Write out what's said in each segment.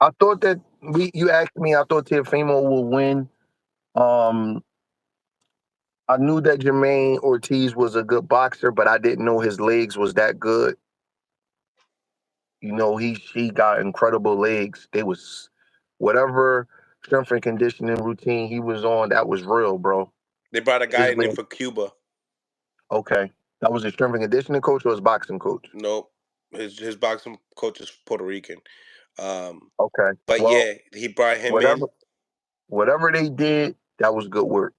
I thought that you asked me, I thought Teofimo would win. Um, I knew that Jermaine Ortiz was a good boxer, but I didn't know his legs was that good. He got incredible legs. They was whatever strength and conditioning routine he was on, that was real, bro. They brought a guy His in there leg. for Cuba. Okay. That was his strength and conditioning coach or his boxing coach? Nope, his boxing coach is Puerto Rican. Um, Okay. but Well, yeah, he brought him in. whatever whatever they did, that was good work.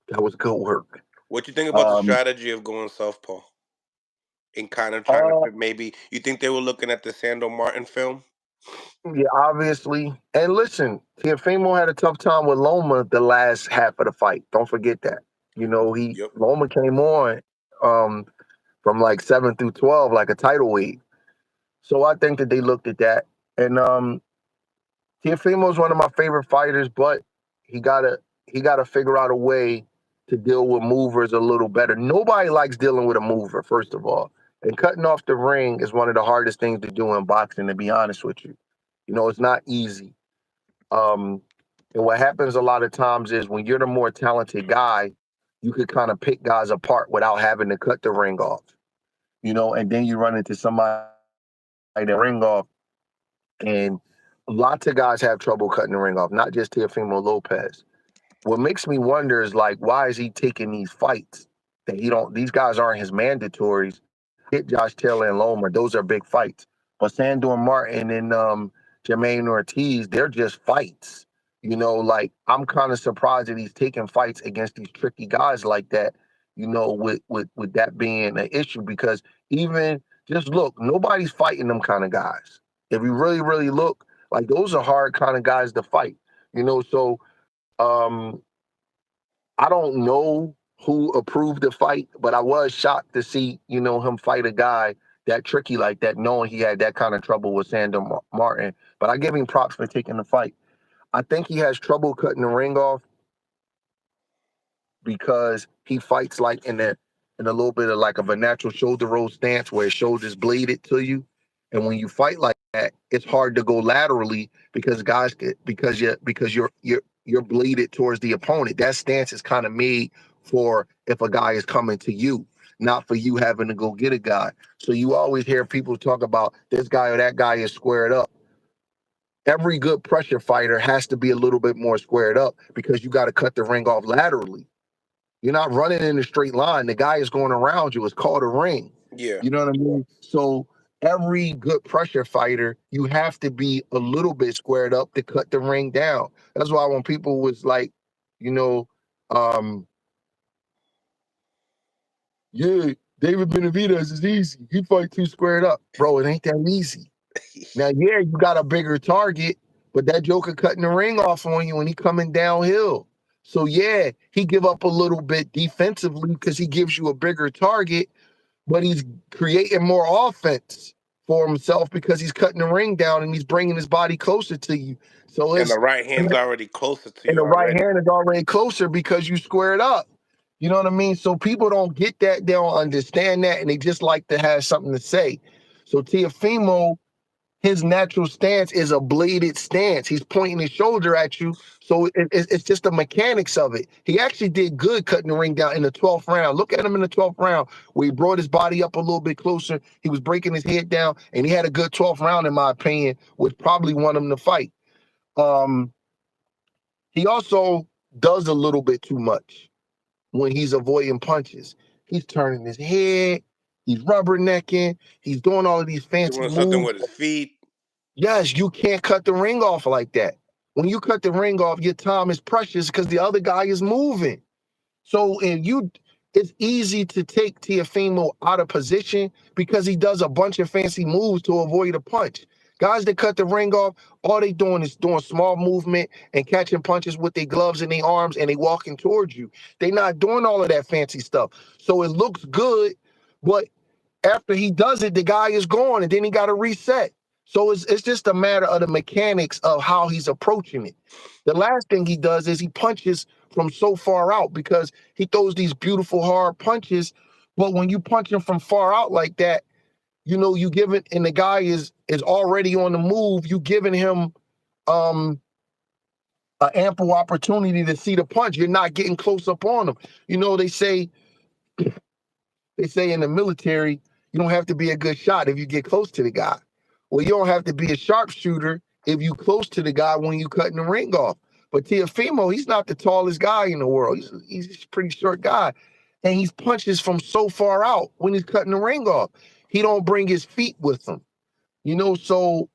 That was good work. What you think about the Um, strategy of going southpaw and kind of trying to uh, maybe you think they were looking at the Sandor Martin film? yeah, obviously. And listen, Teofimo had a tough time with Loma the last half of the fight. Don't forget that. Yep. Loma came on um, from like 7 through 12, like a title weight. So I think that they looked at that. And Teofimo is one of my favorite fighters, but he gotta figure out a way to deal with movers a little better. Nobody likes dealing with a mover, first of all. And cutting off the ring is one of the hardest things to do in boxing, to be honest with you. It's not easy. Um, and what happens a lot of times is when you're the more talented guy, you could kind of pick guys apart without having to cut the ring off. And then you run into somebody that ring off, and lots of guys have trouble cutting the ring off, not just Teofimo Lopez. What makes me wonder is like, why is he taking these fights that he don't? These guys aren't his mandatories. Hit Josh Taylor and Loma; those are big fights. But Sandor Martin and Jermaine Ortiz, they're just fights. Like I'm kind of surprised that he's taking fights against these tricky guys like that. With that being an issue, because even just look, nobody's fighting them kind of guys. If you really, really look, like those are hard kind of guys to fight. So um, I don't know who approved the fight, but I was shocked to see, him fight a guy that tricky like that, knowing he had that kind of trouble with Sandor Martin. But I give him props for taking the fight. I think he has trouble cutting the ring off because he fights like in a little bit of like of a natural shoulder roll stance where his shoulders bladed to you. And when you fight like that, it's hard to go laterally because you're bladed towards the opponent. That stance is kind of made for if a guy is coming to you, not for you having to go get a guy. So you always hear people talk about this guy or that guy is squared up. Every good pressure fighter has to be a little bit more squared up because you got to cut the ring off laterally. You're not running in a straight line. The guy is going around you. It's called a ring. Yeah. You know what I mean? So every good pressure fighter, you have to be a little bit squared up to cut the ring down. That's why when people was like, you know, um, yeah, David Benavidez is easy. He fight too squared up. Bro, it ain't that easy. Now, yeah, you got a bigger target, but that joker cutting the ring off on you when he coming downhill. So yeah, he give up a little bit defensively because he gives you a bigger target, but he's creating more offense for himself because he's cutting the ring down and he's bringing his body closer to you. So And the it's right hand's already closer to and you the right already. hand is already closer because you squared up. You know what I mean? So people don't get that, they don't understand that, and they just like to have something to say. So Teofimo, his natural stance is a bladed stance. He's pointing his shoulder at you. So it's just the mechanics of it. He actually did good cutting the ring down in the 12th round. Look at him in the 12th round where he brought his body up a little bit closer. He was breaking his head down, and he had a good 12th round, in my opinion, which probably won him the fight. Um, he also does a little bit too much when he's avoiding punches. He's turning his head. He's rubbernecking. He's doing all of these fancy Doing something moves. with his feet. Yes, you can't cut the ring off like that. When you cut the ring off, your time is precious because the other guy is moving. So it's easy to take Teofimo out of position because he does a bunch of fancy moves to avoid a punch. Guys that cut the ring off, all they doing is doing small movement and catching punches with their gloves in their arms and they walking towards you. They not doing all of that fancy stuff. So it looks good, but after he does it, the guy is gone and then he got to reset. So it's just a matter of the mechanics of how he's approaching it. The last thing he does is he punches from so far out because he throws these beautiful hard punches. But when you punch him from far out like that, you give it, and the guy is already on the move. You giving him um an ample opportunity to see the punch. You're not getting close up on them. You know, they say in the military, you don't have to be a good shot if you get close to the guy. Well, you don't have to be a sharpshooter if you close to the guy when you cutting the ring off. But Teofimo, he's not the tallest guy in the world. He's a pretty short guy. And he punches from so far out when he's cutting the ring off. He don't bring his feet with him. So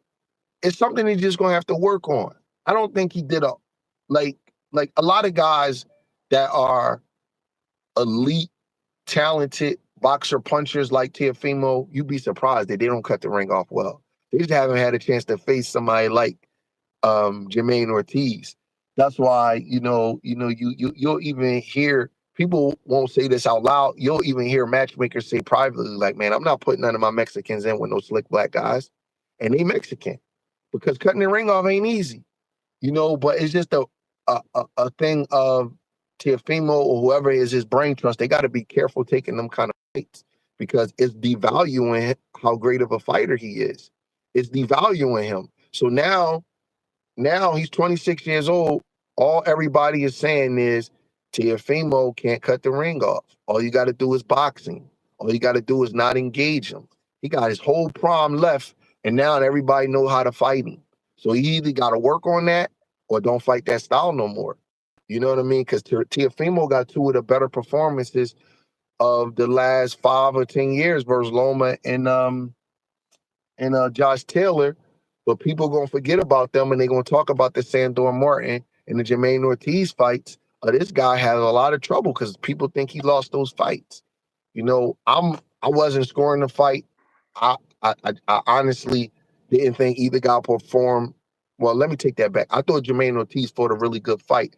it's something he's just gonna have to work on. I don't think he did like like a lot of guys that are elite talented boxer punchers like Teofimo, you'd be surprised that they don't cut the ring off well. They just haven't had a chance to face somebody like Jermaine Ortiz. That's why you'll even hear people won't say this out loud. You'll even hear matchmakers say privately, like, "Man, I'm not putting none of my Mexicans in with no slick black guys," and they Mexican because cutting the ring off ain't easy. But it's just a thing of Teofimo or whoever is his brain trust. They got to be careful taking them kind of fights because it's devaluing how great of a fighter he is. It's devaluing him. So now he's 26 years old. All everybody is saying is Teofimo can't cut the ring off. All you got to do is boxing. All you got to do is not engage him. He got his whole prime left, and now everybody know how to fight him. So he either got to work on that or don't fight that style no more. You know what I mean? Because Teofimo got two of the better performances of the last 5 or 10 years versus Loma and Josh Taylor, but people gonna forget about them and they're gonna talk about the Sandor Martin and the Jermaine Ortiz fights. This guy had a lot of trouble because people think he lost those fights. I wasn't scoring the fight. I honestly didn't think either guy performed. Well, let me take that back. I thought Jermaine Ortiz fought a really good fight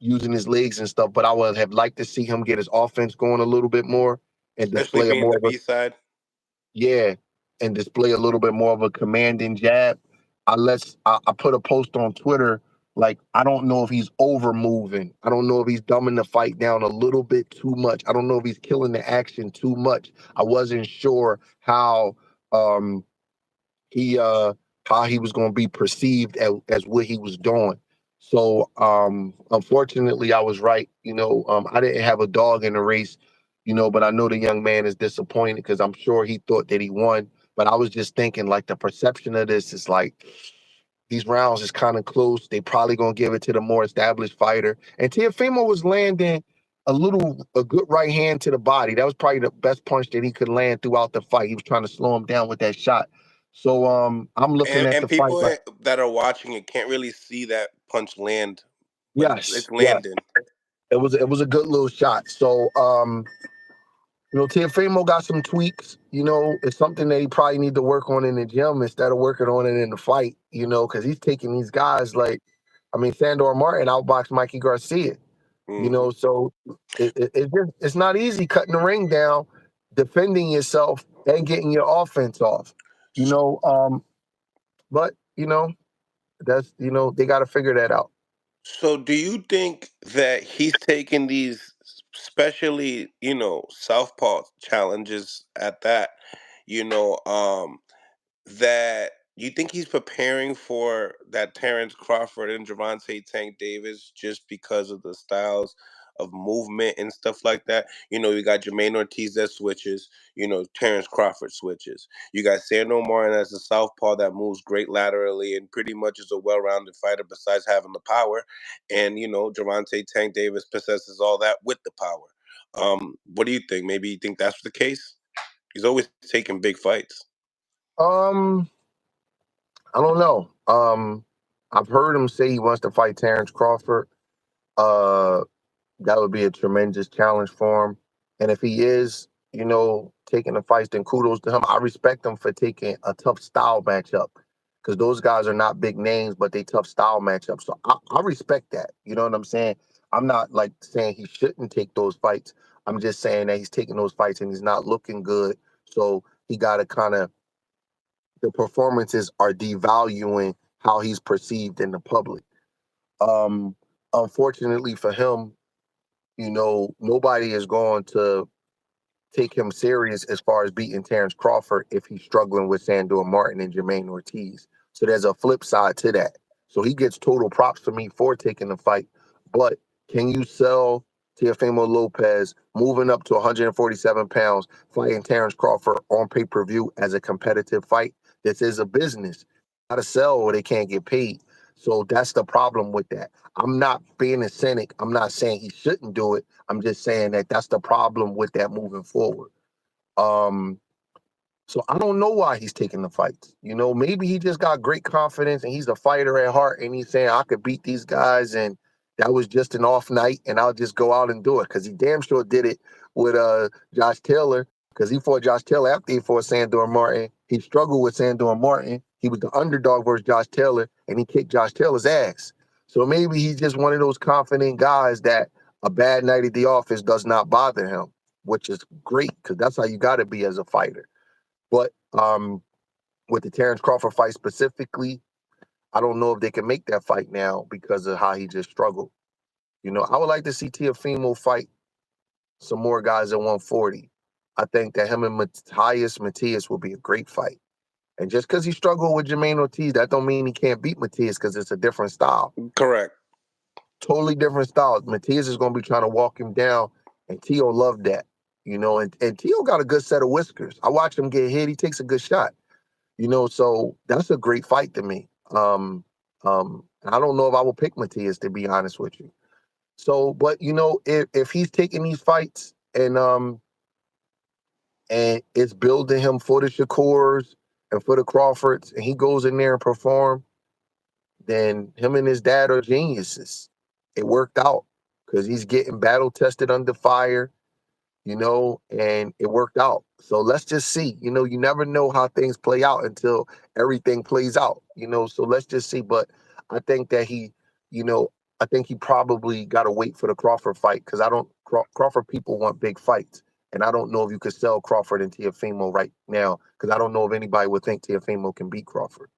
using his legs and stuff, but I would have liked to see him get his offense going a little bit more and especially display a being more the of a B side. yeah, and display a little bit more of a commanding jab. I put a post on Twitter like I don't know if he's over moving. I don't know if he's dumbing the fight down a little bit too much. I don't know if he's killing the action too much. I wasn't sure um he how he was going to be perceived as what he was doing. So unfortunately I was right. I didn't have a dog in the race, but I know the young man is disappointed because I'm sure he thought that he won. But I was just thinking like the perception of this is like these rounds is kind of close. They probably gonna give it to the more established fighter. And Teofimo was landing a good right hand to the body. That was probably the best punch that he could land throughout the fight. He was trying to slow him down with that shot. So I'm looking at And the fight people like that are watching it can't really see that punch land, but yes, it's yes. landing. It was a good little shot. So Teofimo got some tweaks. It's something that he probably need to work on in the gym instead of working on it in the fight. Because he's taking these guys Sandor Martin outboxed Mikey Garcia. Hmm. So it's not easy cutting the ring down, defending yourself, and getting your offense off. You know, but that's they got to figure that out. So, do you think that he's taking these, especially southpaw challenges at that, you know, that you think he's preparing for that Terrence Crawford and Javante Tank Davis just because of the styles of movement and stuff like that? You got Jermaine Ortiz that switches, Terrence Crawford switches. You got Sandor Martin as a southpaw that moves great laterally and pretty much is a well rounded fighter besides having the power. And, Javante Tank Davis possesses all that with the power. What do you think? Maybe you think that's the case? He's always taking big fights. Um, I don't know. I've heard him say he wants to fight Terrence Crawford. Uh, that would be a tremendous challenge for him. And if he is, taking the fights, then kudos to him. I respect him for taking a tough style matchup because those guys are not big names, but they tough style matchups. So I respect that. You know what I'm saying? I'm not like saying he shouldn't take those fights. I'm just saying that he's taking those fights and he's not looking good. So he got to kind of, the performances are devaluing how he's perceived in the public. Um, Unfortunately for him, nobody is going to take him serious as far as beating Terrence Crawford if he's struggling with Sandor Martin and Jermaine Ortiz. So there's a flip side to that. So he gets total props to me for taking the fight. But can you sell Teofimo Lopez moving up to 147 pounds, fighting Terrence Crawford on pay-per-view as a competitive fight? This is a business. Got to sell or they can't get paid. So that's the problem with that. I'm not being a cynic. I'm not saying he shouldn't do it. I'm just saying that that's the problem with that moving forward. Um, so I don't know why he's taking the fights. Maybe he just got great confidence and he's a fighter at heart and he's saying I could beat these guys and that was just an off night and I'll just go out and do it. Because he damn sure did it with Josh Taylor, because he fought Josh Taylor after he fought Sandor Martin. He struggled with Sandor Martin. He was the underdog versus Josh Taylor and he kicked Josh Taylor's ass. So maybe he's just one of those confident guys that a bad night at the office does not bother him, which is great because that's how you got to be as a fighter. But with the Terrence Crawford fight specifically, I don't know if they can make that fight now because of how he just struggled. I would like to see Teofimo fight some more guys at 140. I think that him and Matias will be a great fight. And just because he struggled with Jermaine Ortiz, that don't mean he can't beat Matias because it's a different style. Correct. Totally different style. Matias is going to be trying to walk him down, and Teo loved that. And Teo got a good set of whiskers. I watch him get hit. He takes a good shot. So that's a great fight to me. I don't know if I will pick Matias, to be honest with you. So, but if he's taking these fights and it's building him for the Shakurs and for the Crawfords, and he goes in there and perform, then him and his dad are geniuses. It worked out because he's getting battle tested under fire. And it worked out. So let's just see. You never know how things play out until everything plays out, so let's just see. But I think that I think he probably got to wait for the Crawford fight because Crawford people want big fights. And I don't know if you could sell Crawford and Teofimo right now because I don't know if anybody would think Teofimo can beat Crawford.